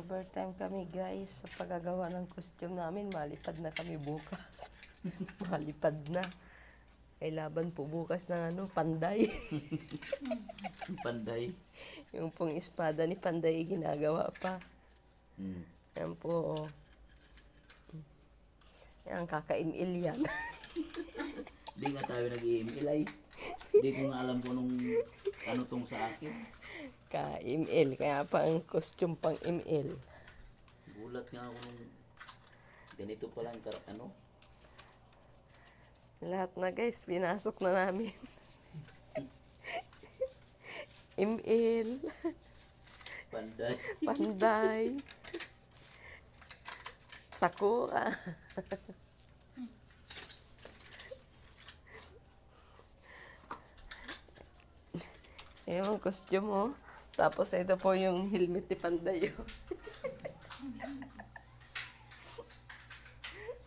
Overtime kami guys sa paggagawa ng costume namin. Malipad na kami bukas. Malipad na. Ay laban po bukas ng Panday. Panday. Yung pong espada ni Panday ginagawa pa. Yan po. Oh. Yan, kaka-email yan. Di nga tayo nag-i-email ay. Di ko nga alam kung ano tong sa akin. Ka-email. Kaya pa ang costume pang email. Gulat nga ako nung ganito palang ano. Lahat na guys, pinasok na namin. Email. Panday. Panday. Sakura. Yung costume mo. Tapos ito po yung helmet ni Panday.